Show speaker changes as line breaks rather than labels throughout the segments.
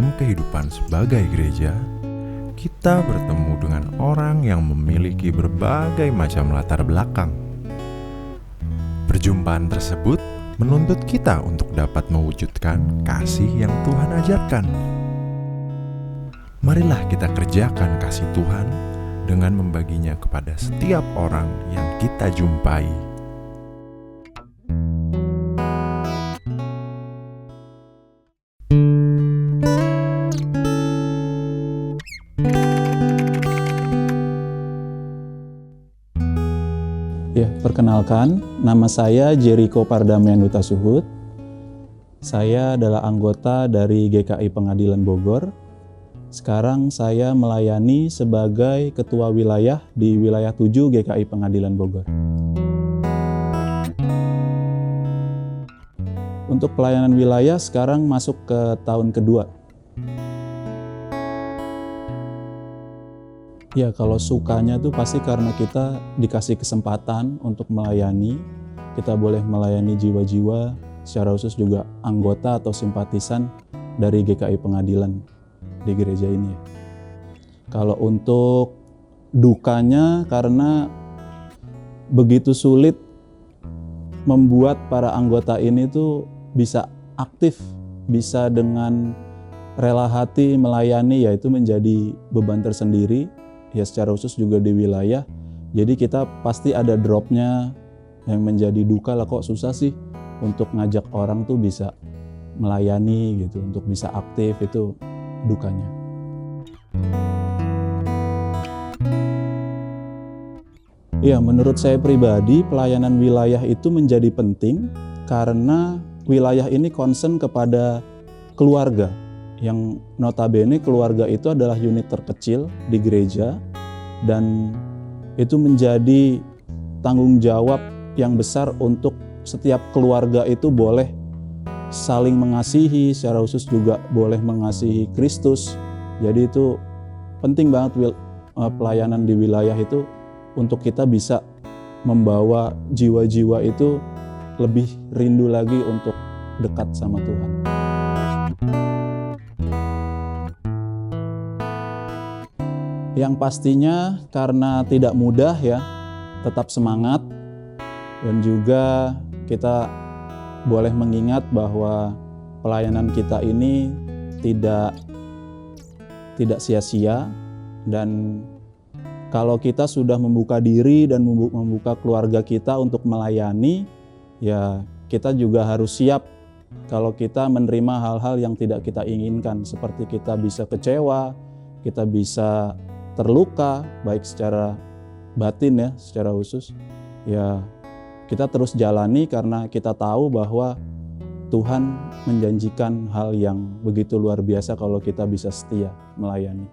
dalam kehidupan sebagai gereja, kita bertemu dengan orang yang memiliki berbagai macam latar belakang. Perjumpaan tersebut menuntut kita untuk dapat mewujudkan kasih yang Tuhan ajarkan. Marilah kita kerjakan kasih Tuhan dengan membaginya kepada setiap orang yang kita jumpai.
Ya, perkenalkan, nama saya Jericho Pardamian Huta Suhud. Saya adalah anggota dari GKI Pengadilan Bogor. Sekarang saya melayani sebagai Ketua Wilayah di Wilayah 7 GKI Pengadilan Bogor. Untuk pelayanan wilayah sekarang masuk ke tahun kedua. Ya, kalau sukanya tuh pasti karena kita dikasih kesempatan untuk melayani. Kita boleh melayani jiwa-jiwa, secara khusus juga anggota atau simpatisan dari GKI Pengadilan di gereja ini. Kalau untuk dukanya, karena begitu sulit membuat para anggota ini tuh bisa aktif, bisa dengan rela hati melayani, yaitu menjadi beban tersendiri. Ya, secara khusus juga di wilayah, jadi kita pasti ada dropnya yang menjadi duka lah, kok susah sih untuk ngajak orang tuh bisa melayani gitu, untuk bisa aktif, itu dukanya. Ya, menurut saya pribadi pelayanan wilayah itu menjadi penting karena wilayah ini concern kepada keluarga. Yang notabene keluarga itu adalah unit terkecil di gereja, dan itu menjadi tanggung jawab yang besar untuk setiap keluarga itu boleh saling mengasihi, secara khusus juga boleh mengasihi Kristus. Jadi itu penting banget pelayanan di wilayah itu untuk kita bisa membawa jiwa-jiwa itu lebih rindu lagi untuk dekat sama Tuhan. Yang pastinya karena tidak mudah ya, tetap semangat, dan juga kita boleh mengingat bahwa pelayanan kita ini tidak sia-sia, dan kalau kita sudah membuka diri dan membuka keluarga kita untuk melayani, ya kita juga harus siap kalau kita menerima hal-hal yang tidak kita inginkan, seperti kita bisa kecewa, kita bisa terluka, baik secara batin ya, secara khusus. Ya, kita terus jalani karena kita tahu bahwa Tuhan menjanjikan hal yang begitu luar biasa kalau kita bisa setia melayani.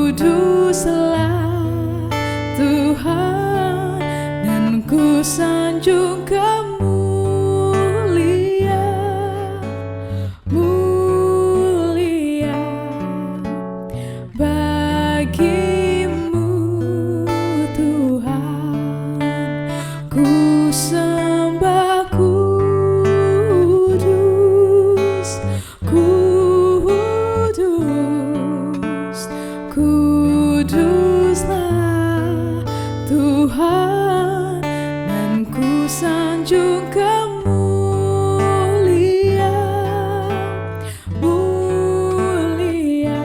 Kuduslah Tuhan, dan ku sanjung mulia, mulia bagimu Tuhan. Ku sembah kudus, kudus, kuduslah Tuhan, dan ku sanjung mulia, mulia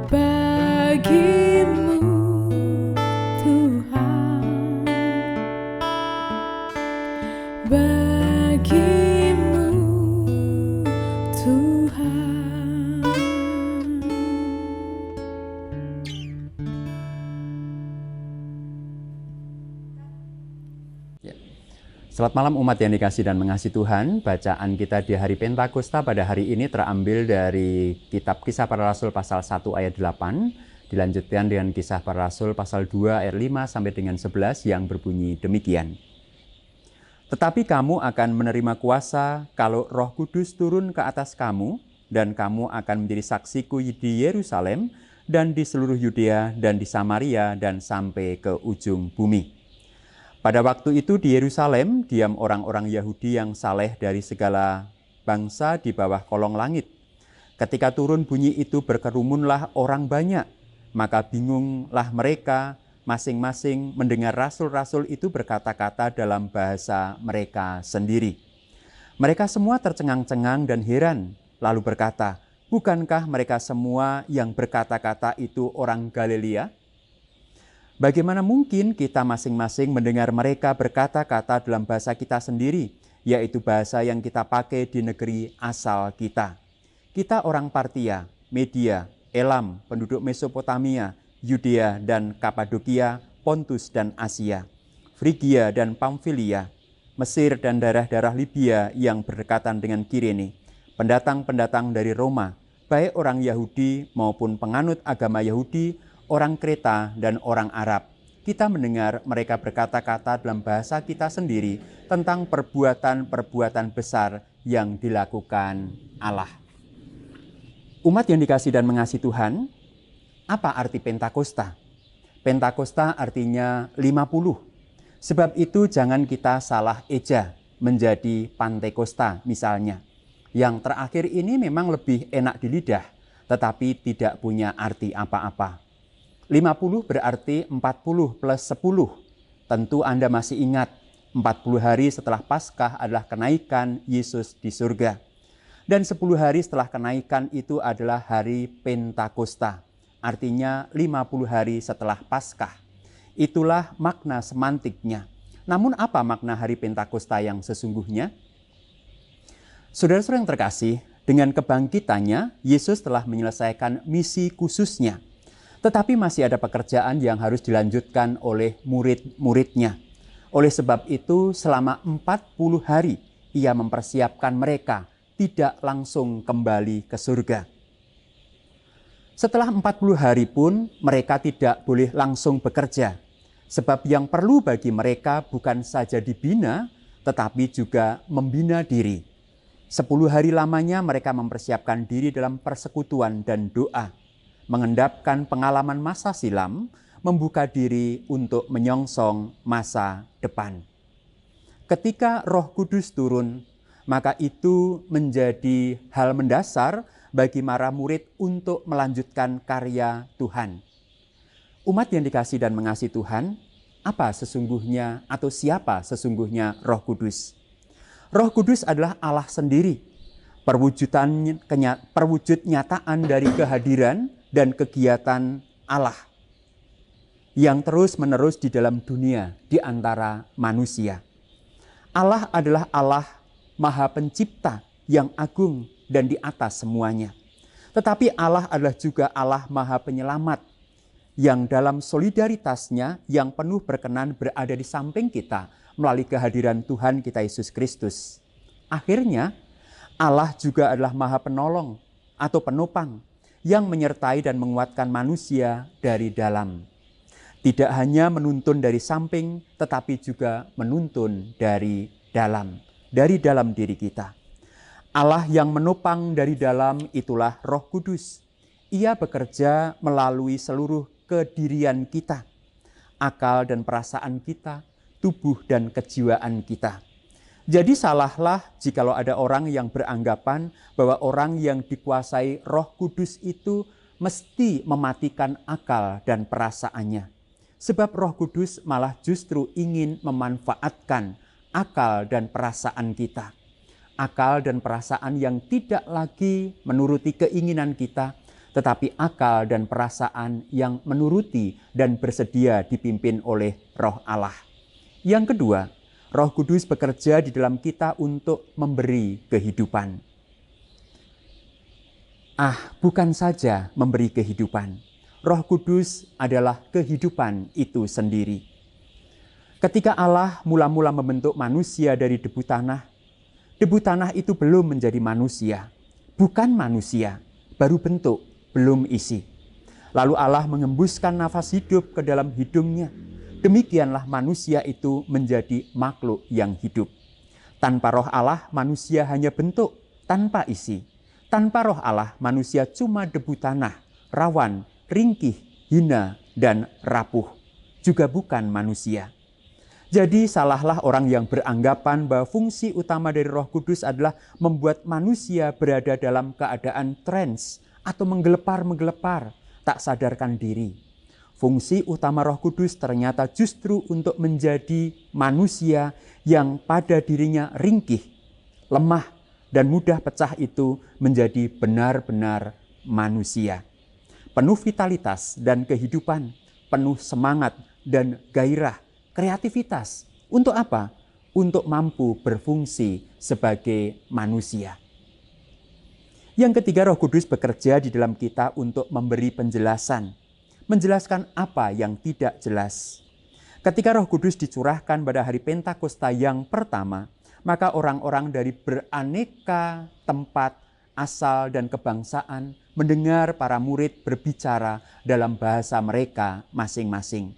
bagimu Tuhan, bagimu Tuhan.
Selamat malam umat yang dikasih dan mengasihi Tuhan. Bacaan kita di hari Pentakosta pada hari ini terambil dari kitab Kisah Para Rasul pasal 1 ayat 8, dilanjutkan dengan Kisah Para Rasul pasal 2 ayat 5 sampai dengan 11 yang berbunyi demikian. Tetapi kamu akan menerima kuasa kalau Roh Kudus turun ke atas kamu, dan kamu akan menjadi saksiku di Yerusalem dan di seluruh Yudea dan di Samaria dan sampai ke ujung bumi. Pada waktu itu di Yerusalem diam orang-orang Yahudi yang saleh dari segala bangsa di bawah kolong langit. Ketika turun bunyi itu berkerumunlah orang banyak, maka bingunglah mereka masing-masing mendengar rasul-rasul itu berkata-kata dalam bahasa mereka sendiri. Mereka semua tercengang-cengang dan heran, lalu berkata, "Bukankah mereka semua yang berkata-kata itu orang Galilea? Bagaimana mungkin kita masing-masing mendengar mereka berkata-kata dalam bahasa kita sendiri, yaitu bahasa yang kita pakai di negeri asal kita? Kita orang Partia, Media, Elam, penduduk Mesopotamia, Yudea dan Kapadokia, Pontus dan Asia, Frigia dan Pamfilia, Mesir dan daerah-daerah Libya yang berdekatan dengan Kirene, pendatang-pendatang dari Roma, baik orang Yahudi maupun penganut agama Yahudi, orang Kreta dan orang Arab. Kita mendengar mereka berkata-kata dalam bahasa kita sendiri tentang perbuatan-perbuatan besar yang dilakukan Allah." Umat yang dikasih dan mengasihi Tuhan, apa arti Pentakosta? Pentakosta artinya 50. Sebab itu jangan kita salah eja menjadi Pantekosta misalnya. Yang terakhir ini memang lebih enak di lidah, tetapi tidak punya arti apa-apa. 50 berarti 40 plus 10. Tentu Anda masih ingat, 40 hari setelah Paskah adalah kenaikan Yesus di surga. Dan 10 hari setelah kenaikan itu adalah hari Pentakosta. Artinya 50 hari setelah Paskah. Itulah makna semantiknya. Namun apa makna hari Pentakosta yang sesungguhnya? Saudara-saudara yang terkasih, dengan kebangkitannya, Yesus telah menyelesaikan misi khususnya. Tetapi masih ada pekerjaan yang harus dilanjutkan oleh murid-muridnya. Oleh sebab itu, selama 40 hari, ia mempersiapkan mereka tidak langsung kembali ke surga. Setelah 40 hari pun, mereka tidak boleh langsung bekerja. Sebab yang perlu bagi mereka bukan saja dibina, tetapi juga membina diri. 10 hari lamanya mereka mempersiapkan diri dalam persekutuan dan doa, mengendapkan pengalaman masa silam, membuka diri untuk menyongsong masa depan. Ketika Roh Kudus turun, maka itu menjadi hal mendasar bagi para murid untuk melanjutkan karya Tuhan. Umat yang dikasih dan mengasihi Tuhan, apa sesungguhnya atau siapa sesungguhnya Roh Kudus? Roh Kudus adalah Allah sendiri, perwujud nyataan dari kehadiran dan kegiatan Allah yang terus-menerus di dalam dunia di antara manusia. Allah adalah Allah Maha Pencipta yang agung dan di atas semuanya. Tetapi Allah adalah juga Allah Maha Penyelamat yang dalam solidaritasnya yang penuh berkenan berada di samping kita melalui kehadiran Tuhan kita Yesus Kristus. Akhirnya Allah juga adalah Maha Penolong atau penopang yang menyertai dan menguatkan manusia dari dalam. Tidak hanya menuntun dari samping, tetapi juga menuntun dari dalam diri kita. Allah yang menopang dari dalam itulah Roh Kudus. Ia bekerja melalui seluruh kedirian kita, akal dan perasaan kita, tubuh dan kejiwaan kita. Jadi salahlah jikalau ada orang yang beranggapan bahwa orang yang dikuasai Roh Kudus itu mesti mematikan akal dan perasaannya. Sebab Roh Kudus malah justru ingin memanfaatkan akal dan perasaan kita. Akal dan perasaan yang tidak lagi menuruti keinginan kita, tetapi akal dan perasaan yang menuruti dan bersedia dipimpin oleh Roh Allah. Yang kedua, Roh Kudus bekerja di dalam kita untuk memberi kehidupan. Bukan saja memberi kehidupan. Roh Kudus adalah kehidupan itu sendiri. Ketika Allah mula-mula membentuk manusia dari debu tanah itu belum menjadi manusia. Bukan manusia, baru bentuk, belum isi. Lalu Allah mengembuskan nafas hidup ke dalam hidungnya. Demikianlah manusia itu menjadi makhluk yang hidup. Tanpa Roh Allah, manusia hanya bentuk, tanpa isi. Tanpa Roh Allah, manusia cuma debu tanah, rawan, ringkih, hina, dan rapuh. Juga bukan manusia. Jadi salahlah orang yang beranggapan bahwa fungsi utama dari Roh Kudus adalah membuat manusia berada dalam keadaan trance atau menggelepar-menggelepar, tak sadarkan diri. Fungsi utama Roh Kudus ternyata justru untuk menjadi manusia yang pada dirinya ringkih, lemah, dan mudah pecah itu menjadi benar-benar manusia. Penuh vitalitas dan kehidupan, penuh semangat dan gairah, kreativitas. Untuk apa? Untuk mampu berfungsi sebagai manusia. Yang ketiga, Roh Kudus bekerja di dalam kita untuk memberi penjelasan. Menjelaskan apa yang tidak jelas. Ketika Roh Kudus dicurahkan pada hari Pentakosta yang pertama, maka orang-orang dari beraneka tempat, asal, dan kebangsaan mendengar para murid berbicara dalam bahasa mereka masing-masing.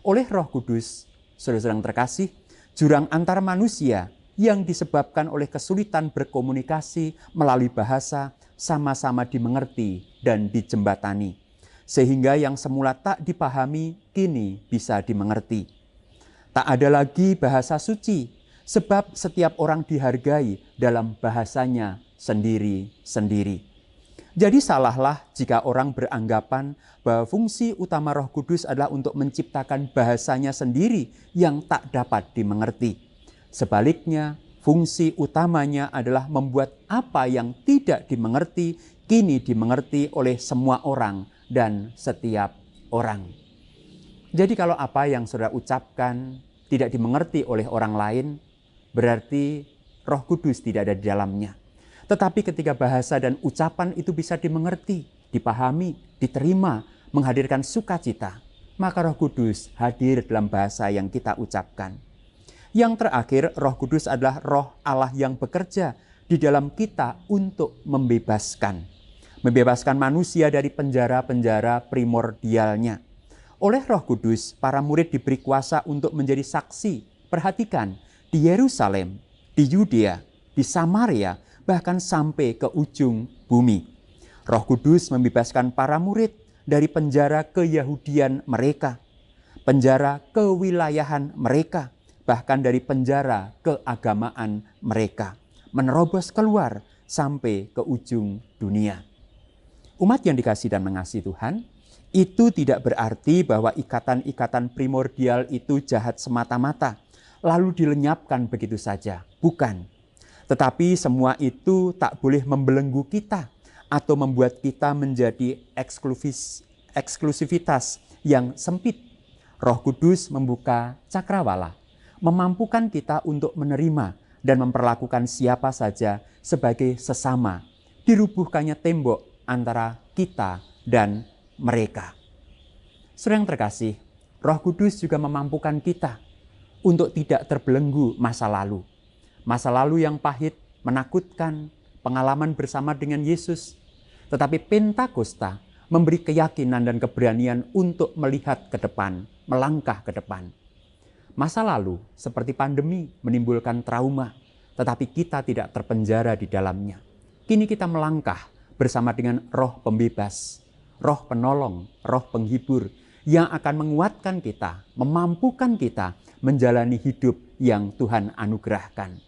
Oleh Roh Kudus, saudara-saudara yang terkasih, jurang antar manusia yang disebabkan oleh kesulitan berkomunikasi melalui bahasa sama-sama dimengerti dan dijembatani. Sehingga yang semula tak dipahami, kini bisa dimengerti. Tak ada lagi bahasa suci, sebab setiap orang dihargai dalam bahasanya sendiri-sendiri. Jadi salahlah jika orang beranggapan bahwa fungsi utama Roh Kudus adalah untuk menciptakan bahasanya sendiri yang tak dapat dimengerti. Sebaliknya, fungsi utamanya adalah membuat apa yang tidak dimengerti, kini dimengerti oleh semua orang dan setiap orang. Jadi kalau apa yang saudara ucapkan tidak dimengerti oleh orang lain, berarti Roh Kudus tidak ada di dalamnya. Tetapi ketika bahasa dan ucapan itu bisa dimengerti, dipahami, diterima, menghadirkan sukacita, maka Roh Kudus hadir dalam bahasa yang kita ucapkan. Yang terakhir, Roh Kudus adalah Roh Allah yang bekerja di dalam kita untuk membebaskan manusia dari penjara-penjara primordialnya. Oleh Roh Kudus, para murid diberi kuasa untuk menjadi saksi. Perhatikan, di Yerusalem, di Yudea, di Samaria, bahkan sampai ke ujung bumi. Roh Kudus membebaskan para murid dari penjara keyahudian mereka, penjara kewilayahan mereka, bahkan dari penjara keagamaan mereka, menerobos keluar sampai ke ujung dunia. Umat yang dikasihi dan mengasihi Tuhan, itu tidak berarti bahwa ikatan-ikatan primordial itu jahat semata-mata, lalu dilenyapkan begitu saja. Bukan. Tetapi semua itu tak boleh membelenggu kita atau membuat kita menjadi eksklusivitas yang sempit. Roh Kudus membuka cakrawala, memampukan kita untuk menerima dan memperlakukan siapa saja sebagai sesama. Dirubuhkannya tembok antara kita dan mereka. Saudara yang terkasih, Roh Kudus juga memampukan kita untuk tidak terbelenggu masa lalu. Masa lalu yang pahit, menakutkan, pengalaman bersama dengan Yesus. Tetapi Pentakosta memberi keyakinan dan keberanian untuk melihat ke depan, melangkah ke depan. Masa lalu seperti pandemi menimbulkan trauma, tetapi kita tidak terpenjara di dalamnya. Kini kita melangkah bersama dengan Roh Pembebas, Roh Penolong, Roh Penghibur yang akan menguatkan kita, memampukan kita menjalani hidup yang Tuhan anugerahkan.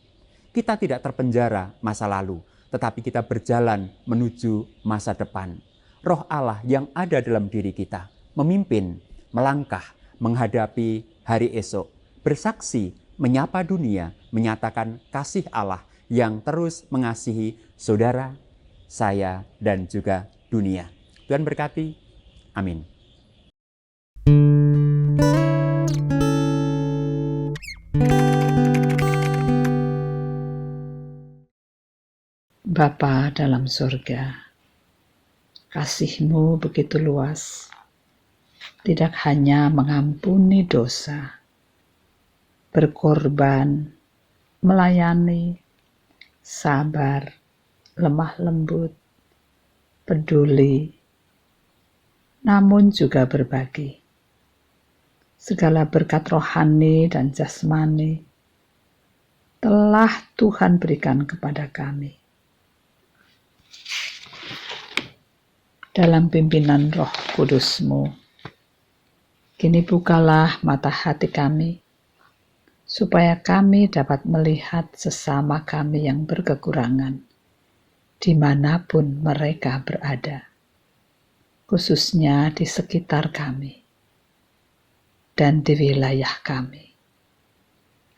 Kita tidak terpenjara masa lalu, tetapi kita berjalan menuju masa depan. Roh Allah yang ada dalam diri kita memimpin, melangkah, menghadapi hari esok, bersaksi, menyapa dunia, menyatakan kasih Allah yang terus mengasihi saudara, saya, dan juga dunia. Tuhan berkati. Amin.
Bapa dalam surga, kasih-Mu begitu luas, tidak hanya mengampuni dosa, berkorban, melayani, sabar, lemah lembut, peduli, namun juga berbagi. Segala berkat rohani dan jasmani telah Tuhan berikan kepada kami. Dalam pimpinan Roh Kudus-Mu, kini bukalah mata hati kami, supaya kami dapat melihat sesama kami yang berkekurangan, dimanapun mereka berada, khususnya di sekitar kami, dan di wilayah kami,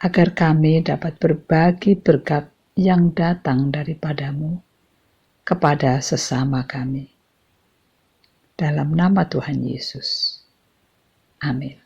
agar kami dapat berbagi berkat yang datang daripada-Mu kepada sesama kami. Dalam nama Tuhan Yesus. Amin.